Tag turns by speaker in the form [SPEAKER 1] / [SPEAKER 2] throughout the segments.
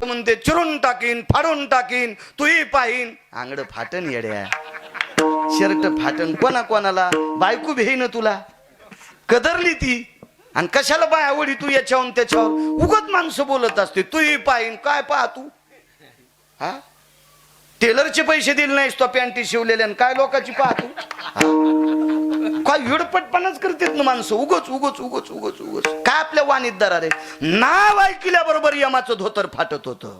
[SPEAKER 1] म्हणते चिरून टाकीन, फाडून टाकीन, तूही पाहीन. आंगड फाटन येड्या, शर्ट फाटन. कोणाला बायको भेईन तुला, कदरली ती. आणि कशाला बाय आवडी तू याच्याहून त्याच्यावर उगत माणसं बोलत असते. तूही पाहीन, काय पाहा तू? हा, टेलरचे पैसे दिले नाहीस तो पॅन्टी शिवलेल्या, काय लोकांची पाहा तू? काय विडपटपणाच करतात ना माणसं, उगच उगच उगच उगच उगच. काय आपल्या वाणीत दरार आहे? नाव ऐकल्याबरोबर यमाचं धोतर फाटत होतं.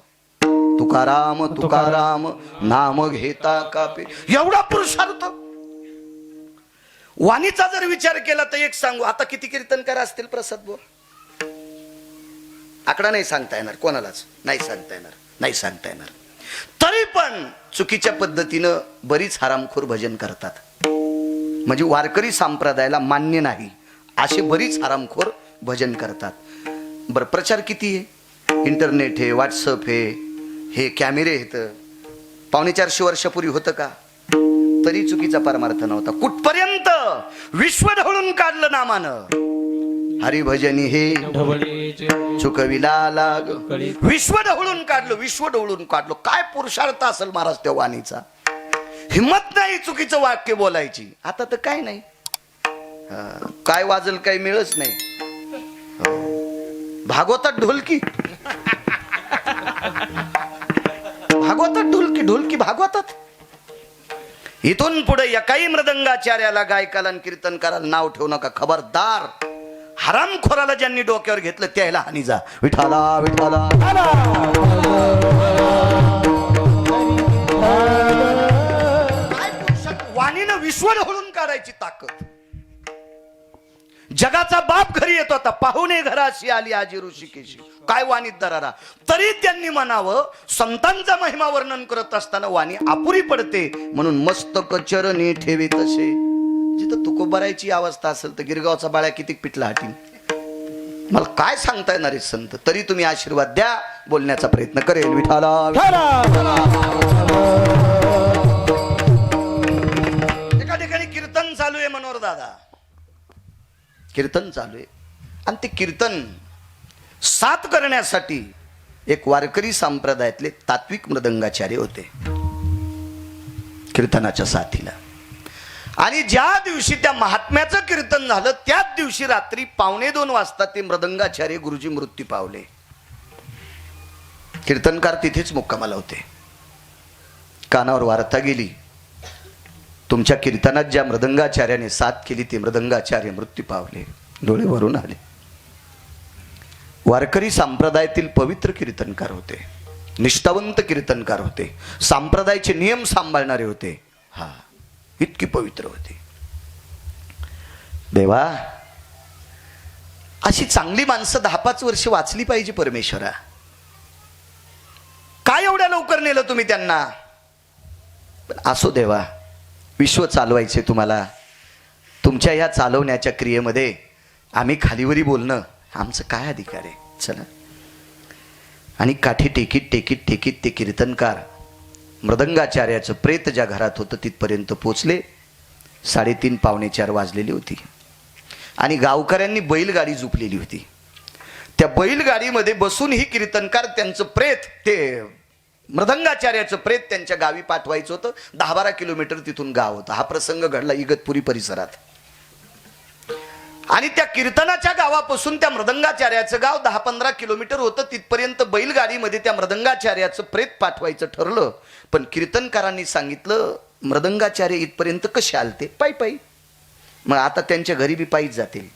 [SPEAKER 1] तुकाराम तुकाराम नाम घेता कापे, एवढा पुरुषार्थ. वाणीचा जर विचार केला तर एक सांगू, आता किती कीर्तनकार असतील प्रसाद भाऊ? आकडा नाही सांगता येणार, कोणालाच नाही सांगता येणार, नाही सांगता येणार. तरी पण चुकीच्या पद्धतीनं बरीच हरामखोर भजन करतात. म्हणजे वारकरी संप्रदायाला मान्य नाही असे बरीच हरामखोर भजन करतात. बर, प्रचार किती आहे? इंटरनेट आहे, व्हॉट्सअप आहे, हे कॅमेरे आहेत. 450 वर्षापूर्वी होतं का? तरी चुकीचा परमार्थ नव्हता. कुठपर्यंत विश्व ढवळून काढलं नामानं. हरिभजनी हे चुकविला लाग, विश्व ढवळून काढलं, विश्व ढवळून काढलं. काय पुरुषार्थ असेल महाराज त्या वाणीचा. हिम्मत नाही चुकीचं वाक्य बोलायची. आता तर काय नाही, काय वाजल काही मिळच नाही. भागवतात ढोलकी, भागवतात ढोलकी, ढोलकी भागवतात. इथून पुढे एकाही मृदंगाचार्याला, गायकाला आणि कीर्तनकाराला नाव ठेवू नका. खबरदार, हरामखोराला ज्यांनी डोक्यावर घेतलं त्याला हानी जा. विठाला विठाला. वाणीनं विश्व ढवळून काढायची ताकद. जगाचा बाप घरी येत होता, पाहुणे घराशी आली आजी ऋषिकेशी. काय वाणीत दरारा. तरी त्यांनी म्हणावं, संतांचा महिमा वर्णन करत असताना वाणी अपुरी पडते, म्हणून मस्तक चरणी ठेवी तसे. जिथं तुकोबारायची अवस्था असेल तर गिरगावचा बाळ्या किती पिटला हाटीन. मला काय सांगता येणार आहे संत. तरी तुम्ही आशीर्वाद द्या, बोलण्याचा प्रयत्न करेल. विठाला. एका ठिकाणी कीर्तन चालू आहे, मनोहर दादा कीर्तन चालू आहे. आणि ते कीर्तन साथ करण्यासाठी एक वारकरी संप्रदायातले तात्विक मृदंगाचार्य होते कीर्तनाच्या साथीला. आणि ज्या दिवशी त्या महात्म्याचं कीर्तन झालं त्याच दिवशी रात्री 1:15 वाजता ते मृदंगाचार्य गुरुजी मृत्यू पावले. कीर्तनकार तिथेच मुक्कामाला होते. कानावर वार्ता गेली, तुमच्या कीर्तनात ज्या मृदंगाचार्याने साथ केली ते मृदंगाचार्य मृत्यू पावले. डोळे भरून आले. वारकरी संप्रदायातील पवित्र कीर्तनकार होते, निष्ठावंत कीर्तनकार होते, संप्रदायाचे नियम सांभाळणारे होते. हा, इतकी पवित्र होते. देवा, अशी चांगली माणसं 10-5 वर्ष वाचली पाहिजे परमेश्वरा. काय एवढ्या लवकर नेलं तुम्ही त्यांना? पण असो देवा, विश्व चालवायचे तुम्हाला. तुमच्या ह्या चालवण्याच्या क्रियेमध्ये आम्ही खालीवरी बोलणं आमचं काय अधिकार आहे? चला. आणि काठी टेकीत टेकीत टेकीत ते कीर्तनकार मृदंगाचार्याचं प्रेत ज्या घरात होतं तिथपर्यंत पोचले. 3:30 पावणे 4 वाजलेली होती. आणि गावकऱ्यांनी बैलगाडी झुपलेली होती. त्या बैलगाडीमध्ये बसून ही कीर्तनकार त्यांचं प्रेत, ते मृदंगाचार्याचं प्रेत त्यांच्या गावी पाठवायचं होतं. 10-12 किलोमीटर तिथून गाव होतं. हा प्रसंग घडला इगतपुरी परिसरात. आणि त्या कीर्तनाच्या गावापासून त्या मृदंगाचार्याचं गाव 10-15 किलोमीटर होतं. तिथपर्यंत बैलगाडीमध्ये त्या मृदंगाचार्याचं प्रेत पाठवायचं ठरलं. पण कीर्तनकारांनी सांगितलं, मृदंगाचार्य इथपर्यंत कसे आलते? पायी पायी. मग आता त्यांच्या घरी बी पायीच जातील.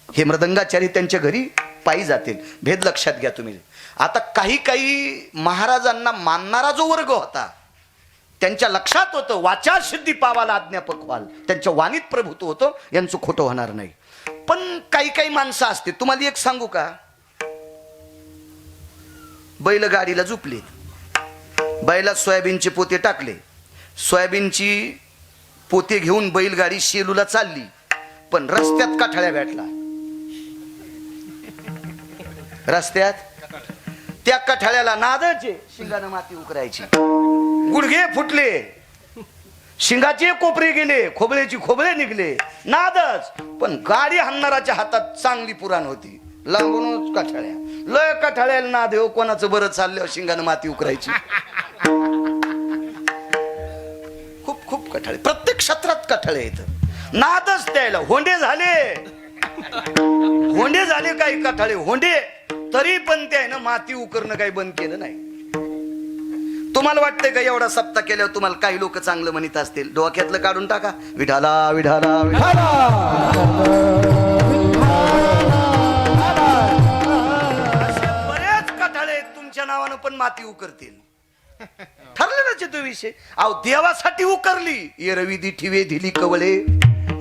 [SPEAKER 1] हे मृदंगाचार्य त्यांच्या घरी पायी जातील. भेद लक्षात घ्या तुम्ही. आता काही महाराजांना मानणारा जो वर्ग होता त्यांच्या लक्षात होतं, वाचा सिद्धी पावाला अज्ञापक व्हाल. त्यांच्या वाणीत प्रभुत्व होतं, यांचं खोटं होणार नाही. पण काही माणसं असते. तुम्हाला एक सांगू का? बैलगाडीला झुपले, बैलात सोयाबीनचे पोते टाकले, सोयाबीनची पोते घेऊन बैलगाडी शेलूला चालली. पण रस्त्यात काठाळ्या भेटला. रस्त्यात त्या कठाळ्याला नादाचे शिंगानं माती उकरायची, गुडघे फुटले, शिंगाचे कोपरे गेले, खोबळेची खोबळे निघले, नादच. पण गाडी हाणणाराच्या हातात चांगली पुराण होती. लांबूनच काठाळ्या, लय कठाळ्याला ना देव कोणाचं बरं चाललं शिंगानं माती उकरायची. खूप खूप कठाळे, प्रत्येक क्षेत्रात कठाळे येत. नादच द्यायला होंडे झाले काही कठाळे होंडे, तरी पण ते आहे ना माती उकरणं काही बंद केलं नाही. तुम्हाला वाटतंय का एवढा सप्ताह केल्यावर तुम्हाला काही लोक चांगलं म्हणत असतील? डोक्यातलं काढून टाका. विठाला विठाला विठाला. बरेच कठाळे तुमच्या नावानं पण माती उकरतील. ठरलं ना तो विषय. अहो देवासाठी उकरली. एरवी दिठिवे दिली कवळे,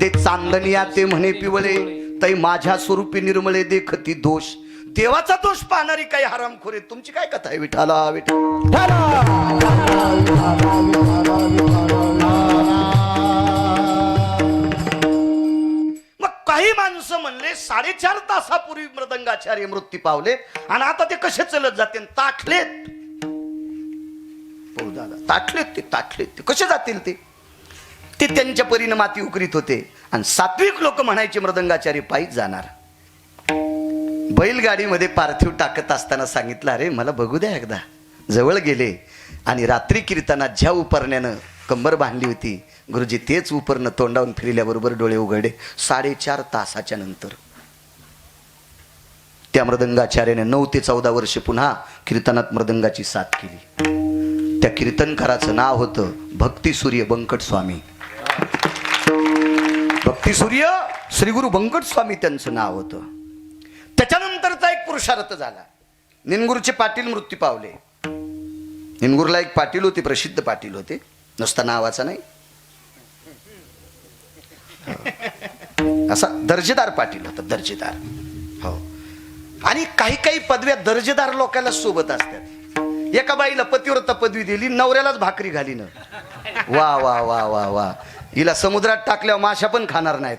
[SPEAKER 1] ते चांदनिया ते म्हणे पिवळे, तै माझ्या स्वरूपी निर्मळे देखती दोष. देवाचा दोष पाहणारी काही हरामखोरे. तुमची काय कथा आहे? विठाला विठाला. मग काही माणसं म्हणले 4.5 तासापूर्वी मृदंगाचार्य मृत्यू पावले आणि आता ते कसे चलत जाते? ताटलेत. ताटलेत ते कसे जातील? ते त्यांच्या परीने माती उकरीत होते. आणि सात्विक लोक म्हणायचे मृदंगाचार्य पायीच जाणार. बैलगाडीमध्ये पार्थिव टाकत असताना सांगितलं, अरे मला बघू द्या एकदा. जवळ गेले आणि रात्री कीर्तनात ज्या उपरण्यानं कंबर बांधली होती गुरुजी, तेच उपरणं तोंडावून फिरल्याबरोबर डोळे उघडे. 4.5 तासाच्या नंतर त्या मृदंगाचार्याने 9 ते 14 वर्ष पुन्हा कीर्तनात मृदंगाची साथ केली. त्या कीर्तनकाराचं नाव होतं भक्तिसूर्य बंकट स्वामी. भक्तिसूर्य श्री गुरु बंकट स्वामी त्यांचं नाव होतं. त्याच्यानंतरचा एक पुरुषार्थ झाला. निनगुरचे पाटील मृत्यू पावले. निनगुरला एक पाटील होते, प्रसिद्ध पाटील होते, नुसता नावाचा नाही, असा दर्जेदार पाटील होता, दर्जेदार. हो. आणि काही काही पदव्या दर्जेदार लोकांना सोबत असतात. एका बाईला पतिव्रता पदवी दिली, नवऱ्यालाच भाकरी घालीन. वा वा वा वा वा. हिला समुद्रात टाकल्यावर माशा पण खाणार नाहीत.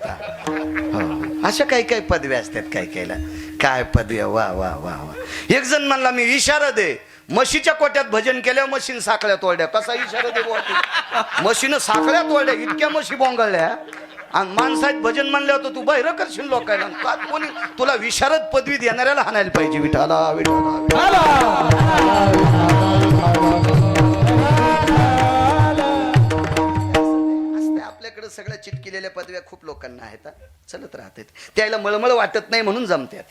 [SPEAKER 1] अशा काही काही पदव्या असतात काही काहीला. काय पदव्या. वा वा वा वा. एक जण म्हणला, मी इशारा दे. म्हशीच्या कोट्यात भजन केल्यावर मशीन साखळ्या तोडल्या. कसा इशारा दे? मशीनं साखळ्या तोडल्या, इतक्या म्हशी बोंगळल्या. आणि माणसात भजन म्हणल्यावर तू बहिरं करशील लोकांना. का कोणी तुला विशारद पदवी देणाऱ्याला हाणायला पाहिजे. विठाला विठाला. आपल्याकडे सगळ्या चिटकिलेल्या पदव्या खूप लोकांना आहेत. चलत राहतात. त्याला मळमळ वाटत नाही म्हणून जमत्यात.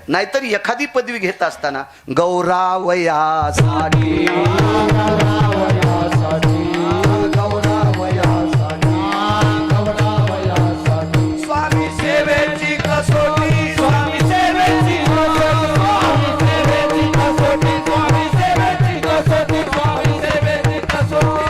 [SPEAKER 1] नाहीतर एखादी पदवी घेत असताना गौरावयासाठी स्वामी सेवेची कसोटी, स्वामी सेवेची कसोटी, स्वामी सेवेची कसोटी, स्वामी सेवेची कसोटी.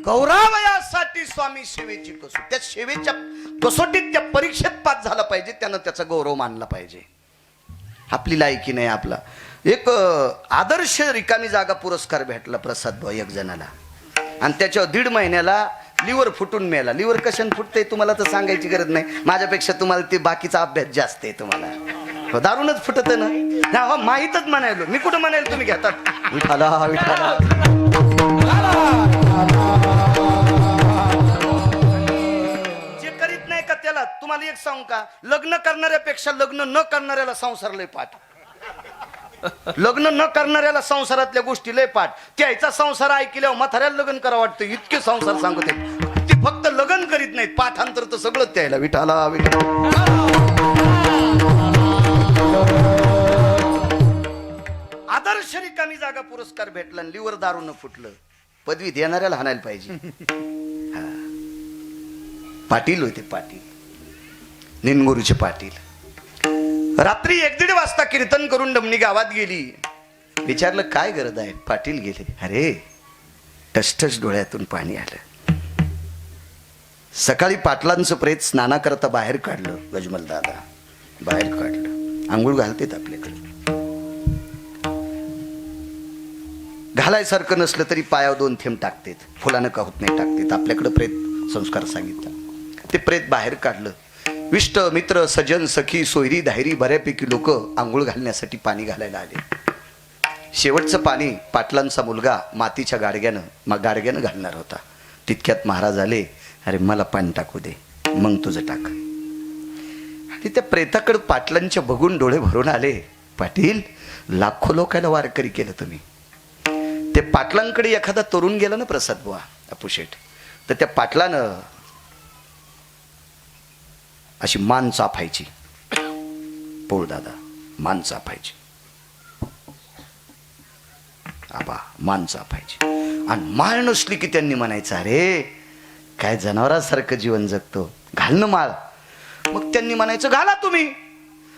[SPEAKER 1] गौरावयासाठी स्वामी सेवेची कसोटी. त्या सेवेच्या कसोटीत त्या परीक्षेत पास झाला पाहिजे, त्यानं त्याचा गौरव मानला पाहिजे. आपली लायकी नाही. आपला एक आदर्श रिकामी जागा पुरस्कार भेटला प्रसाद भाऊ एक जणाला. आणि त्याच्या 1.5 महिन्याला लिव्हर फुटून मेला. लिव्हर कशाने फुटतंय तुम्हाला तर सांगायची गरज नाही. माझ्यापेक्षा तुम्हाला ते बाकीचा अभ्यास जास्त आहे. तुम्हाला दारूनच फुटत ना. हो माहीतच म्हणायलो. मी कुठं म्हणायला तुम्ही घेतात. विठाला विठाला. जे करीत नाही का त्याला तुम्हाला एक सांगू का, लग्न करणाऱ्यापेक्षा लग्न न करणाऱ्याला संसार लय पाठ. लग्न न करणाऱ्याला संसारातल्या गोष्टी लय पाठ. त्याचा संसार ऐकल्यावर म्हाताऱ्याला लग्न करा वाटतं. इतके संसार सांगते. ती फक्त लग्न करीत नाहीत, पाठांतर तर सगळं त्याला. विठाला विठाला. आदर्श रिकामी जागा पुरस्कार भेटला. लिव्हर दारूनं फुटलं. पदवी देणाऱ्याला हाणायला पाहिजे. पाटील होते, पाटील, निनगुरूचे पाटील. रात्री 1-1.5 वाजता कीर्तन करून डमणी गावात गेली. विचारलं काय गरज आहे? पाटील गेले. अरे टसटस डोळ्यातून पाणी आलं. सकाळी पाटलांचं प्रेत स्नाना करता बाहेर काढलं. गजमल दादा बाहेर काढलं. आंघोळ घालतेत आपल्याकडे. घालायसारखं नसलं तरी पायावर 2 थेंब टाकतेत, फुलानं का होत नाही टाकतेत. आपल्याकडे प्रेत संस्कार सांगितला. ते प्रेत बाहेर काढलं. विष्ट मित्र सजन सखी सोयरी धायरी बऱ्यापैकी लोक आंघोळ घालण्यासाठी पाणी घालायला आले. शेवटचं पाणी पाटलांचा मुलगा मातीच्या गाडग्यानं घालणार होता. तितक्यात महाराज आले, अरे मला पाणी टाकू दे, मग तुझं टाक. आणि त्या प्रेताकडे पाटलांच्या बघून डोळे भरून आले. पाटील, लाखो लोकांना वारकरी केलं तुम्ही. ते पाटलांकडे एखादा तरुण गेला ना, प्रसाद बुवा अपुशेठ, तर त्या पाटलानं अशी मान चाफायची. पोळ दादा मान चाफायची, आबा मान चाफायची. आणि माळ नसली की त्यांनी म्हणायचं, अरे काय जनावरासारखं जीवन जगतो, घालणं माळ. मग त्यांनी म्हणायचं, घाला तुम्ही.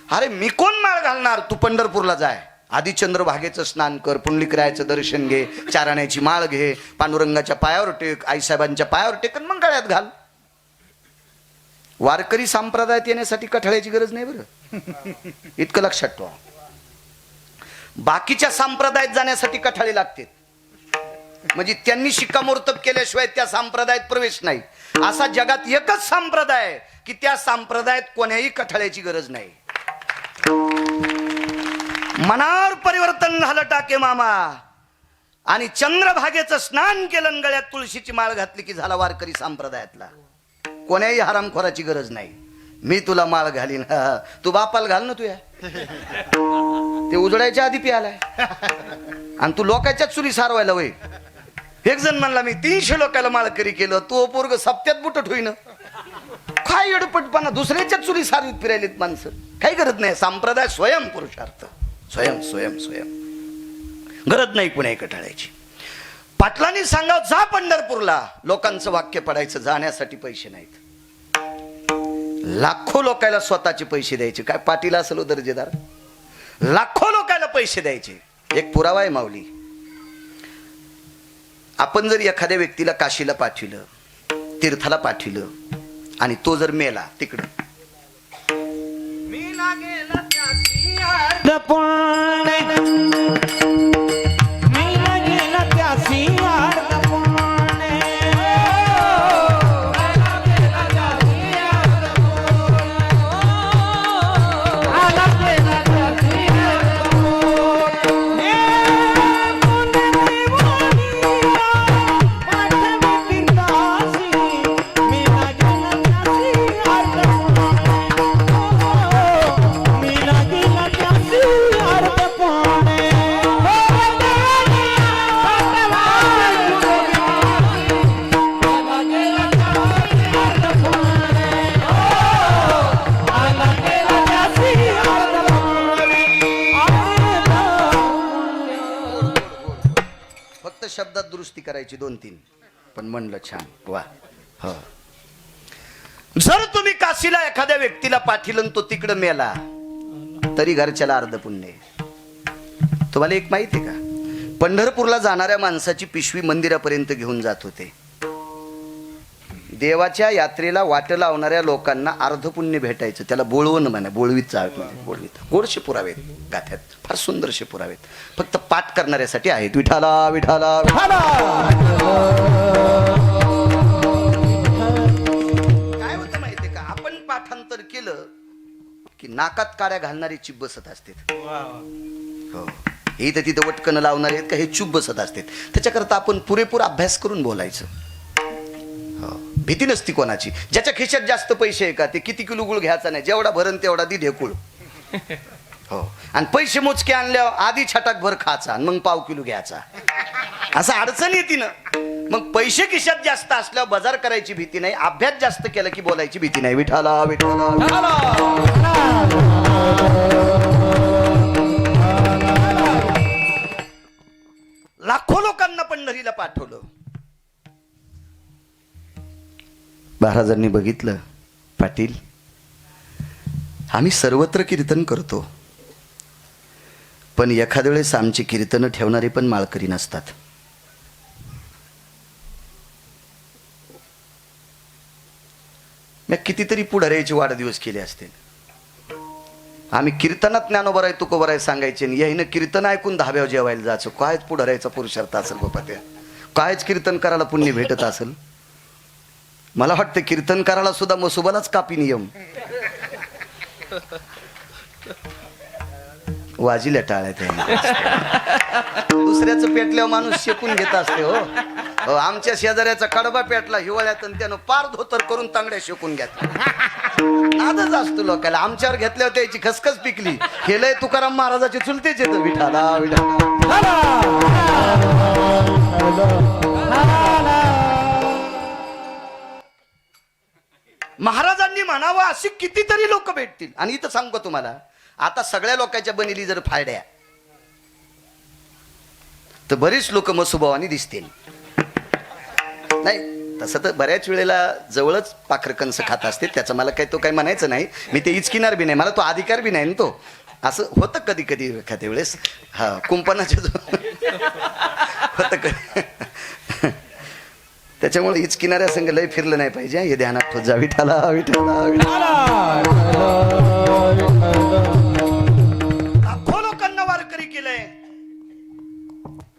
[SPEAKER 1] अरे मी कोण माळ घालणार, तू पंढरपूरला जाय, आधी चंद्रभागेचं स्नान कर, पुंडलिकरायाचं दर्शन घे, चाराण्याची माळ घे, पांडुरंगाच्या पायावर टेक, आईसाहेबांच्या पायावर टेक, मग गळ्यात घाल. वारकरी संप्रदायात येण्यासाठी कठाळ्याची गरज नाही बरं, इतकं लक्षात ठेवा. बाकीच्या संप्रदायात जाण्यासाठी कठाळे लागते, म्हणजे त्यांनी शिक्कामोर्तब केल्याशिवाय त्या संप्रदायात प्रवेश नाही. असा जगात एकच संप्रदाय की त्या संप्रदायात कोण्याही कठाळ्याची गरज नाही. मनावर परिवर्तन झालं टाके मामा, आणि चंद्रभागेचं स्नान केलं, गळ्यात तुळशीची माळ घातली की झाला वारकरी संप्रदायातला. कोण्याही हरामखोराची गरज नाही. मी तुला माळ घालीन, तू बापाला घाल ना तुया, ते उजडायच्या आधी प्यालाय, आणि तू लोकांच्या चुली सारवायला वय. एक जण म्हणला, मी 300 लोकांना माळकरी केलं, तो पोरग सप्त्यात बुटट होईन. काय एडपटपणा, दुसऱ्याच्या चुली सारवीत फिरायलेत माणसं. काही गरज नाही. संप्रदाय स्वयं पुरुषार्थ, स्वयं स्वयं स्वयं, गरज नाही कुणी कटाळायची. पाटलांनी सांगाव, जा पंढरपूरला. लोकांचं वाक्य पडायचं, जाण्यासाठी पैसे नाहीत. लाखो लोकांना स्वतःचे पैसे द्यायचे. काय पाटील असलो दर्जेदार, लाखो लोकांना पैसे द्यायचे. एक पुरावा आहे माऊली, आपण जर एखाद्या व्यक्तीला काशीला पाठविलं, तीर्थाला पाठविलं, आणि तो जर मेला तिकडं, शब्दात दुरुस्ती करायची 2-3, पण म्हणलं छान, वा. हो, जर तुम्ही काशीला एखाद्या व्यक्तीला पाठिलं, तो तिकडं मेला, तरी घरच्याला अर्ध पुण्य. तुम्हाला एक माहिती आहे का, पंढरपूरला जाणाऱ्या माणसाची पिशवी मंदिरापर्यंत घेऊन जात होते. देवाच्या यात्रेला वाट लावणाऱ्या लोकांना अर्ध पुण्य भेटायचं. त्याला बोळवण म्हणा, बोळवीत, बोळवीत गोडशे पुरावेत गाथ्यात, फार सुंदरशे पुरावेत, फक्त पाठ करणाऱ्यासाठी आहेत. विठाला विठाला विठाला. काय होतं माहितीये का, आपण पाठांतर केलं की नाकात काड्या घालणारी चूप बसत असते. हो, इथं तिथं वटकन लावणारे आहेत का, हे चूप बसत असते. त्याच्याकरता आपण पुरेपूर अभ्यास करून बोलायचं. भीती नसती कोणाची. ज्याच्या खिशात जास्त पैसे आहे का, ते किती किलो गुळ घ्यायचा नाही, जेवढा भरण तेवढा दी ढेकूळ. हो, आणि पैसे मोजके आणल्यावर आधी छटाक भर खायचा आणि मग पाव किलो घ्यायचा. असं अडचण येते ना. मग पैसे खिशात जास्त असल्यावर बाजार करायची भीती नाही, अभ्यास जास्त केला की बोलायची भीती नाही. विठाला विठाला विठाला. लाखो लोकांना पंढरीला पाठवलं. महाराजांनी बघितलं, पाटील आम्ही सर्वत्र कीर्तन करतो, पण एखाद्या वेळेस आमची कीर्तन ठेवणारे पण माळकरी नसतात. मी कितीतरी पुढाऱ्याचे वाढदिवस केले असते, आम्ही कीर्तनात ज्ञानोबर आहे तुकोबर आहे सांगायचे आणि याहीनं कीर्तन ऐकून धाब्यावर जेवायला जायचं. कायच पुढं राहायचा पुरुषार्थ असेल बाबा त्या, कायच कीर्तन करायला पुण्य भेटत असेल. मला वाटतं कीर्तन करायला सुद्धा मसुबालाच कापी नियम वाजीला टाळ्या त्या. दुसऱ्याचं पेटल्यावर माणूस शेकून घेत असते. हो आमच्या शेजाऱ्याचा कडबा पेटला हिवाळ्यात आणि त्यानं पार धोतर करून तांगड्या शेकून घेतल्या. नादच असतो लोकांना. आमच्यावर घेतल्यावर त्याची खसखस पिकली. केलंय तुकाराम महाराजाचे चुलतेच येतं विठाला विठाला. महाराजांनी म्हणावं अशी कितीतरी लोक भेटतील. आणि इथं सांगतो तुम्हाला, आता सगळ्या लोकांच्या बनिली जर फायड्या तर बरीच लोक मसुभावानी दिसतील. नाही तसं तर बऱ्याच वेळेला जवळच पाखर कंस खात असते, त्याचं मला काही तो काही म्हणायचं नाही. मी ते इचकिनार बी नाही, मला तो अधिकार बी नाही ना. तो असं होतं कधी कधी एखाद्या वेळेस. हा कुंपणाचे होतं कधी. त्याच्यामुळे इचकिनाऱ्या संग लय फिरलं नाही पाहिजे. हे ध्यानात ठेव जा. विठाला विठाला लाखो लोकांना वारकरी केलंय.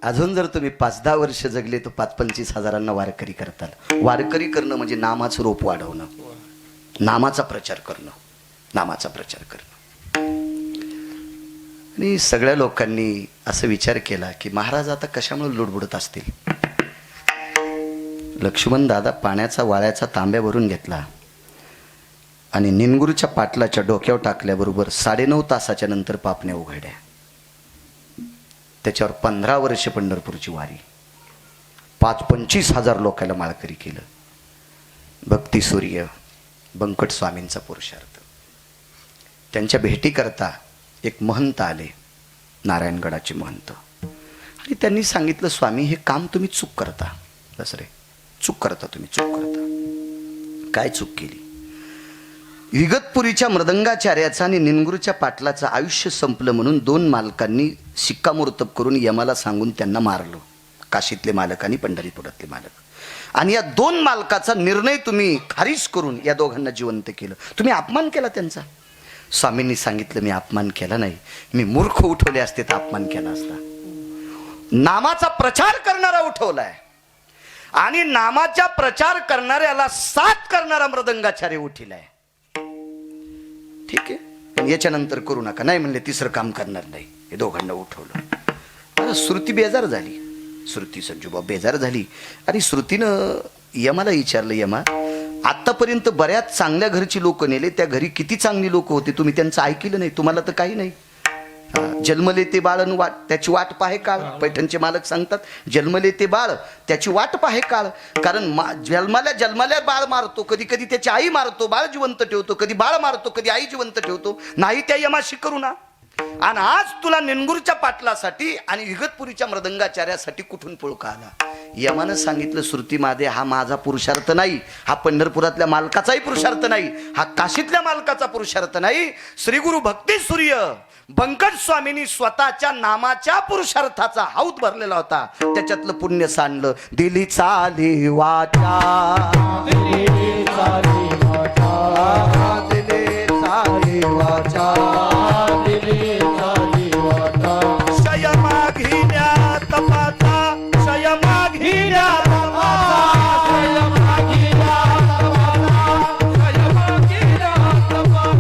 [SPEAKER 1] अजून जर तुम्ही 5-10 वर्ष जगले तर 5-25 हजारांना वारकरी करताल. वारकरी करणं म्हणजे नामाचं रोप वाढवणं, नामाचा प्रचार करणं, नामाचा प्रचार करणं. आणि सगळ्या लोकांनी असं विचार केला की महाराज आता कशामुळे लुडबुडत असतील. लक्ष्मण दादा पाण्याचा वाळ्याचा तांब्या भरून घेतला आणि निनगुरच्या पाटलाच्या डोक्यावर टाकल्याबरोबर 9.5 तासाच्या नंतर पापण्या उघडल्या. त्याच्यावर 15 वर्ष पंढरपूरची वारी, 5-25 हजार लोकांना माळकरी केलं. भक्ती सूर्य बंकट स्वामींचा पुरुषार्थ. त्यांच्या भेटीकरता एक महंत आले, नारायणगडाचे महंत. आणि त्यांनी सांगितलं, स्वामी हे काम तुम्ही चूक करता. दसरे चूक करता, तुम्ही चूक करता. काय चूक केली? इगतपुरीच्या मृदंगाचार्याचा आणि निनगुरच्या पाटलाचं आयुष्य संपलं म्हणून 2 मालकांनी शिक्कामोर्तब करून यमाला सांगून त्यांना मारलं. काशीतले मालक आणि पंढरीपुरातले मालक. आणि या 2 मालकाचा निर्णय तुम्ही खारिज करून या दोघांना जिवंत केलं. तुम्ही अपमान केला त्यांचा. स्वामींनी सांगितलं, मी अपमान केला नाही. मी मूर्ख उठवले असते तर अपमान केला असता. नामाचा प्रचार करणारा उठवलाय आणि नामाचा प्रचार करणाऱ्याला साथ करणारा मृदंगाचार्य उठिलाय. ठीक आहे, पण याच्यानंतर करू नका. नाही म्हणले, तिसरं काम करणार नाही. हे दोघांना उठवलं. मला श्रुती बेजार झाली. श्रुती संजूबा बेजार झाली. आणि श्रुतीनं यमाला विचारलं, यमा आतापर्यंत बऱ्याच चांगल्या घरची लोक नेले, त्या घरी किती चांगली लोक होते, तुम्ही त्यांचं ऐकलं नाही. तुम्हाला तर काही नाही. जन्मले ते बाळ वाट त्याची वाट पाहे काळ. पैठणचे मालक सांगतात, जन्मले ते बाळ त्याची वाट पाहे काळ. कारण जन्माल्या बाळ मारतो, कधी कधी त्याची आई मारतो, बाळ जिवंत ठेवतो, कधी बाळ मारतो, कधी आई जिवंत ठेवतो. नाही त्या यमाशी करू ना. आणि आज तुला निनगुरच्या पाटलासाठी आणि इगतपुरीच्या मृदंगाचार्यासाठी कुठून पुळका आला. यमानं सांगितलं, श्रुती मादे हा माझा पुरुषार्थ नाही, हा पंढरपुरातल्या मालकाचाही पुरुषार्थ नाही, हा काशीतल्या मालकाचा पुरुषार्थ नाही. श्री गुरु भक्ती सूर्य बंकट स्वामींनी स्वतःच्या नामाच्या पुरुषार्थाचा हौद भरलेला होता. त्याच्यातलं पुण्य सांडलं. दिली चाली वाचा, दिली चाली वाचा, दिली चाली वाचा, दिली चाली वाचा. शयमा घेण्या तपाचा, शयमा घेण्या तपाचा, शयमा घेण्या तपाचा, शयमा घेण्या तपाचा,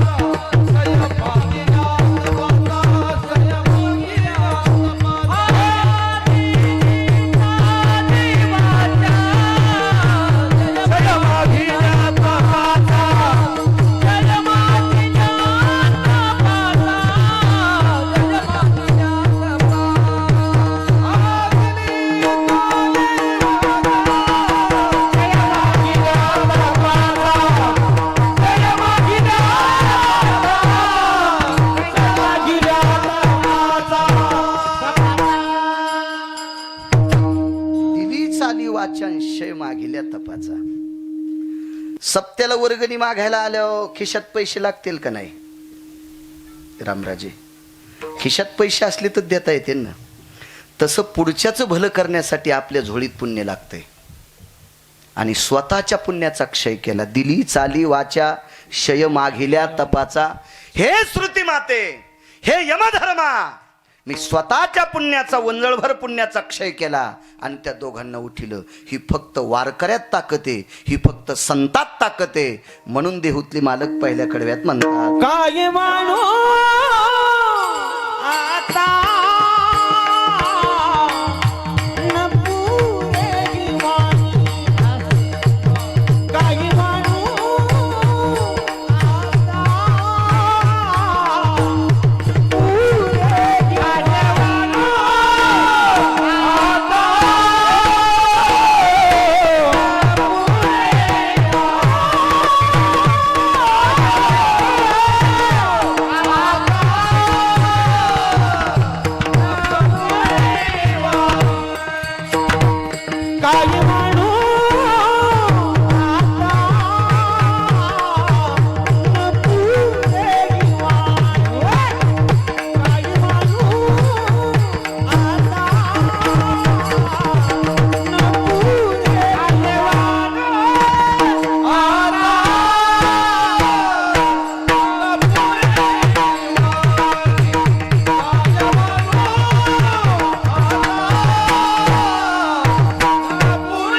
[SPEAKER 1] शयमा मागिल्या तपाचा. सप्त्याला वर्गणी मागायला आल्यावर खिशात पैसे लागतील का नाही रामराजे? खिशात पैसे असले तर देता येते ना. तसं पुढच्याचं भलं करण्यासाठी आपल्या झोळीत पुण्य लागतंय. आणि स्वतःच्या पुण्याचा क्षय केला. दिली चाली वाचा, शय मागिल्या तपाचा. हे श्रुती माते, हे यमधर्मा, मी स्वतःच्या पुण्याचा वंजळभर पुण्याचा क्षय केला आणि त्या दोघांना उठिलं. ही फक्त वारकऱ्यात ताकद आहे, ही फक्त संतात ताकद आहे. म्हणून देहूतली मालक पहिल्या कडव्यात म्हणतात,
[SPEAKER 2] काय मानो आता न पुरे दिवाणी, काय मानो आता पुरे दिवाणी, काय मानो आता न पुरे दिवाणी, काय मानो आता न पुरे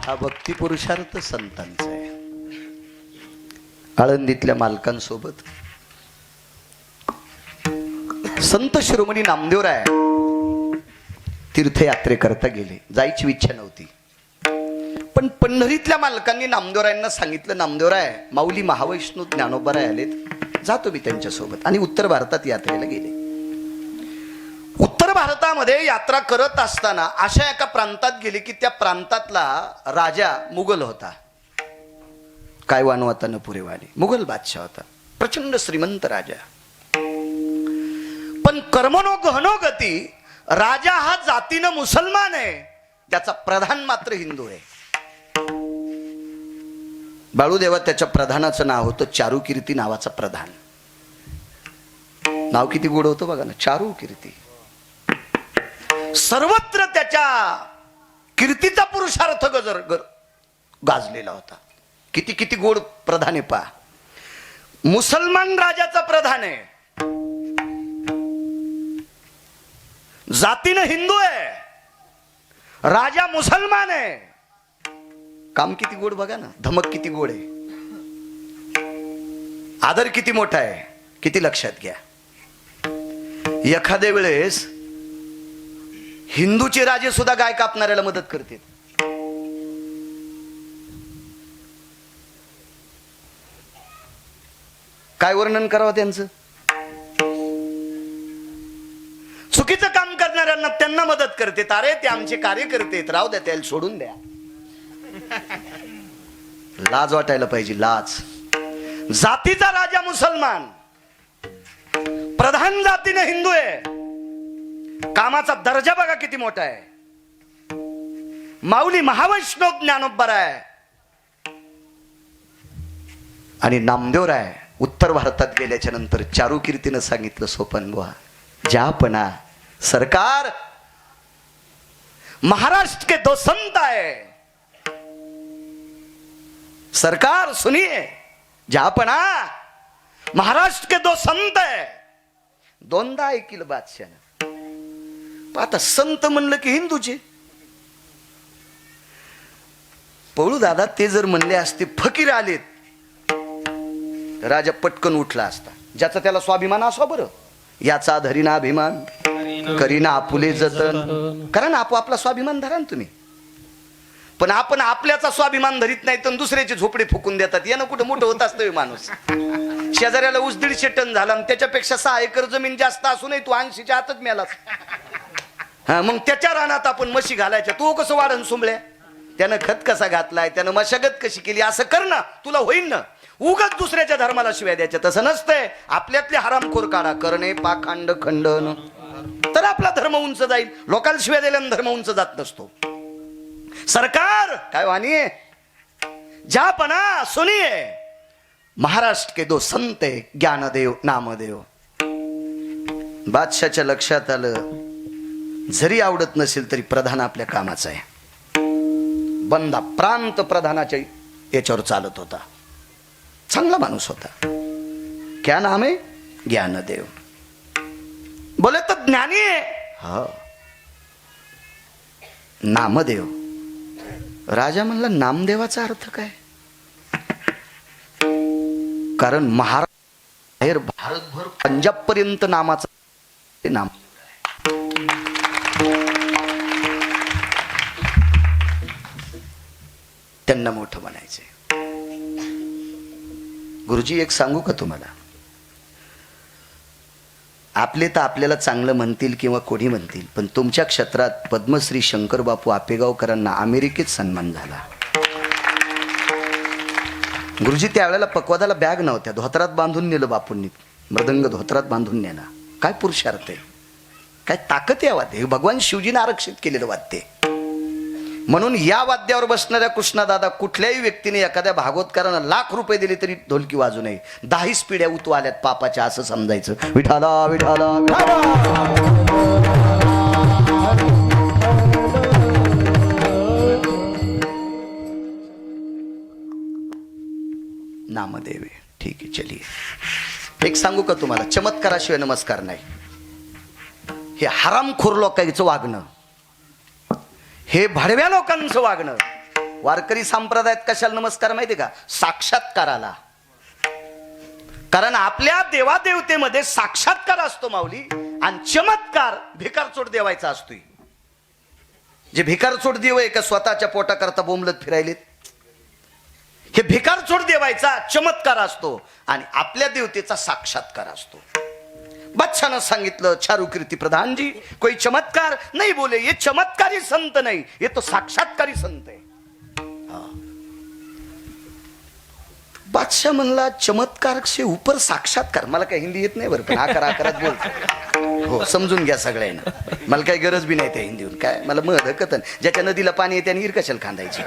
[SPEAKER 1] हा भक्ती पुरुषार्थ संतांचा आहे. आळंदीतल्या मालकांसोबत संत शिरोमणी नामदेवराय तीर्थयात्रेकरता गेले. जायची इच्छा नव्हती, पण पंढरीतल्या मालकांनी नामदेवरायांना सांगितलं, नामदेवराय माऊली महावैष्णव ज्ञानोबाराय आलेत, जातो मी त्यांच्यासोबत. आणि उत्तर भारतात यात्रेला गेले. उत्तर भारतामध्ये यात्रा करत असताना अशा एका प्रांतात गेले की त्या प्रांतातला राजा मुघल होता. काय वानवता न पुरेवाली मुघल बादशाह होता, प्रचंड श्रीमंत राजा. पण कर्मनो गहनो गती, राजा हा जातीनं मुसलमान आहे, त्याचा प्रधान मात्र हिंदू आहे. बाळूदेवा त्याच्या प्रधानाचं नाव होतं चारुकीर्ती नावाचा प्रधान. नाव किती गोड होतं बघा ना, चारुकीर्ती. सर्वत्र त्याच्या कीर्तीचा पुरुषार्थ गजर गाजलेला होता. किती किती गोड प्रधान आहे पहा. मुसलमान राजाचा प्रधान आहे, जातीनं हिंदू आहे, राजा मुसलमान आहे. काम किती गोड बघा ना, धमक किती गोड आहे, आदर किती मोठा आहे, किती लक्षात घ्या. एखाद्या वेळेस हिंदूचे राजे सुद्धा गाय कापणाऱ्याला मदत करतील. काय वर्णन करावं त्यांचं. चुकीचं काम करणाऱ्यांना त्यांना मदत करते. अरे ते आमचे कार्यकर्ते, राहू द्या, त्याला सोडून द्या. लाज वाटायला पाहिजे, लाज. जातीचा राजा मुसलमान, प्रधान जातीने हिंदू आहे, कामाचा दर्जा बघा किती मोठा आहे. माऊली महावैष्णव ज्ञानोबाराय आणि नामदेवराय उत्तर भारतात गेल्याच्या नंतर चारुकीर्तीनं सांगितलं, सोपन बुवा जहापना सरकार, महाराष्ट्र के दो संत आए, सरकार सुनिए, जहापना महाराष्ट्र के दो संत है. दोनदा ऐकलं बादशाह. आता संत म्हणलं की हिंदूचे. पळू दादा ते जर म्हणले असते फकीर आलेत, राजा पटकन उठला असता. ज्याचा त्याला स्वाभिमान असो, बरं याचा धरीना अभिमान करीना आपुले जतन. करा ना आपला स्वाभिमान धरा ना तुम्ही. पण आपण आपल्याचा स्वाभिमान धरीत नाही तर दुसऱ्याचे झोपडे फुकून देतात. यानं कुठं मोठं होत असतं माणूस. शेजाऱ्याला ऊस 150 टन झाला आणि त्याच्यापेक्षा 6 एकर जमीन जास्त असूनही तू 80च्या आतच मेलास. हा, मग त्याच्या रानात आपण म्हशी घालायच्या, तू कसं वाढन सुंबळ्या? त्यानं खत कसा घातलाय, त्यानं मशागत कशी केली, असं कर ना, तुला होईन ना. उगाच दुसऱ्याच्या धर्माला शिव्या द्यायच्या, तसं नसतंय. आपल्यातले हरामखोर काढा, करणे पाखंड खंडन, तर आपला धर्म उंच जाईल. लोकांना शिव्या दिल्यानं धर्म उंच जात नसतो. सरकार काय वाणी जहापना सुनिए, महाराष्ट्र के दो संत है, ज्ञानदेव नामदेव. बादशाच्या लक्षात आलं, जरी आवडत नसेल तरी प्रधान आपल्या कामाचा आहे. बंदा प्रांत प्रधानाच्या याच्यावर चालत होता, चांगला माणूस होता. क्या नाम है? ज्ञानदेव. बोले तर ज्ञानी आहे. हा, नामदेव. राजा म्हणला, नामदेवाचा अर्थ काय? कारण महाराष्ट्र भारतभर पंजाब पर्यंत नामाचं नाम. त्यांना मोठं म्हणायचंय. गुरुजी एक सांगू का तुम्हाला, आपले तर आपल्याला चांगलं म्हणतील किंवा कोणी म्हणतील, पण तुमच्या क्षेत्रात पद्मश्री शंकर बापू आपेगावकरांना अमेरिकेत सन्मान झाला. गुरुजी त्यावेळेला पकवादाला बॅग नव्हत्या, धोत्रात बांधून नेलं बापूंनी. मृदंग धोत्रात बांधून नेला. काय पुरुषार्थ आहे, काय ताकद आहे वाद्य. हे भगवान शिवजीने आरक्षित केलेलं वाद्य. म्हणून या वाद्यावर बसणाऱ्या कृष्णादादा कुठल्याही व्यक्तीने एखाद्या भागवतकारांना ₹1,00,000 दिले तरी ढोलकी वाजू नये. 10 पिढ्या उतू आल्यात पापाच्या, असं समजायचं. विठाला विठाला नामदेव. ठीक आहे, चलिए. एक सांगू का तुम्हाला, चमत्काराशिवाय नमस्कार नाही. हे हरामखोर लोकांचं वागणं, हे भडव्या लोकांचं वागणं. वारकरी संप्रदायात कशाला नमस्कार माहिती का? साक्षात्काराला. कारण आपल्या देवादेवतेमध्ये साक्षात्कार असतो माऊली, आणि चमत्कार भिकारचोट देवायचा असतोय. जे भिकारचोट देव आहे का स्वतःच्या पोटाकरता बोंबलत फिरायलेत, हे भिकारचोट देवायचा चमत्कार असतो आणि आपल्या देवतेचा साक्षात्कार असतो. बादशाहनं सांगितलं, चारुकीर्ती प्रधान जी कोई चमत्कार नहीं बोले, ये चमत्कारी संत नहीं, ये तो साक्षात्कारी संत है. बादशाह म्हणला, चमत्कार से ऊपर साक्षात्कार. मला काही हिंदी येत नाही बरं, पण आकारात बोलतो. हो, समजून घ्या सगळ्यांना. मला काही गरज बी नाही त्या हिंदीहून. काय मला मध कथन, ज्याच्या नदीला पाणी येते आणि हिर कशाला खांदायची,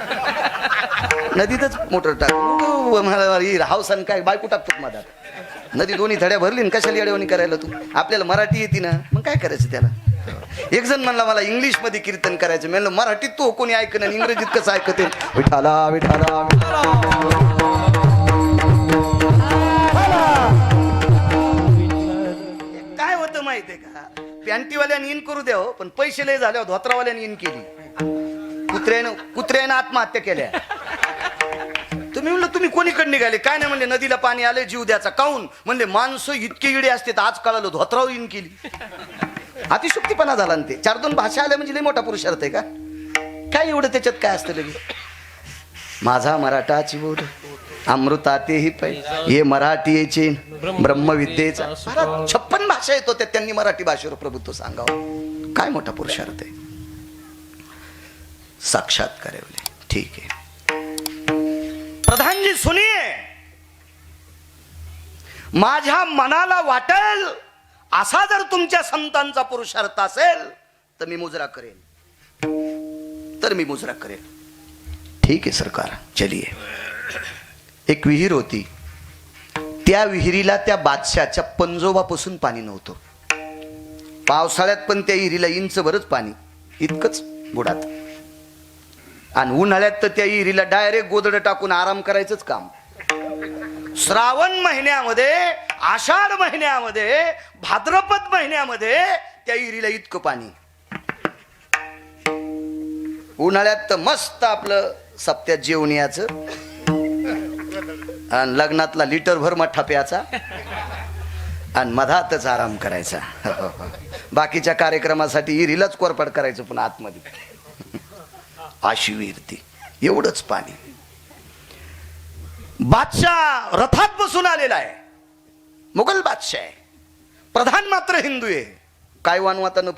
[SPEAKER 1] नदीतच मोटर टाक. हावसान काय बायको टाकतो मधात. नदी दोन्ही धड्या भरली ना, कशाला येड्यावानी करायला तू? आपल्याला मराठी येते ना, मग काय करायचं त्याला. एक जण म्हणला, मला इंग्लिश मध्ये कीर्तन करायचं. म्हणलं, मराठीत तो कोणी ऐकन आणि इंग्रजीत कसं ऐकते? विठाला विठाला काय होतं माहितीये का? पॅन्टीवाल्याने इन करू द्या हो, पण पैसे लय झाल्यावर धोत्रावाल्याने इन केली. कुत्र्यानं आत्महत्या केल्या. तुम्ही म्हणलं, तुम्ही कोणीकडे निघाले? काय नाही म्हणले, नदीला पाणी आले, जीव द्याचा. काऊन म्हणले, माणसं इतके इडे असते. आज कळालं धोत्रावर इन केली. अतिशुक्तीपणा झाला ना ते. 4-2 भाषा आल्या म्हणजे लय मोठा पुरुषार्थ आहे का? काय एवढं त्याच्यात काय असतं लगे? माझा मराठाची बोल अमृतातेही पै, ये मराठीचे ब्रह्मविद्येचा. 56 भाषा येतो त्या, त्यांनी मराठी भाषेवर प्रभुत्व सांगावं. काय मोठा पुरुषार्थ आहे. साक्षात्कार आहे. ठीक आहे प्रधान जी, सुनिये. माझ्या मनाला वाटेल असा जर तुमच्या संतांचा पुरुषार्थ असेल तर मी मुजरा करेन. ठीक आहे सरकार, चलिए. एक विहीर होती. त्या विहिरीला त्या बादशाच्या पंजोबापासून पाणी नव्हतं. पावसाळ्यात पण त्या विहिरीला इंचभरच पाणी, इतकंच बुडात. आणि उन्हाळ्यात तर त्या विहिरीला डायरेक्ट गोदड टाकून आराम करायचंच काम. श्रावण महिन्यामध्ये, आषाढ महिन्यामध्ये, भाद्रपद महिन्यामध्ये त्या विहिरीला इतकं पाणी. उन्हाळ्यात तर मस्त आपलं सप्त्यात जेवण याचं, आणि लग्नातला लिटरभर मठ्ठा प्याचा, आणि मधातच आराम करायचा. बाकीच्या कार्यक्रमासाठी विहिरीलाच कोरपड करायचं, पण आतमध्ये अशी विहीर ती. एवढंच पाणी. बादशाह रथात बसून आलेला आहे. मुघल बादशाह आहे, प्रधान मात्र हिंदू आहे. काय वानवाता न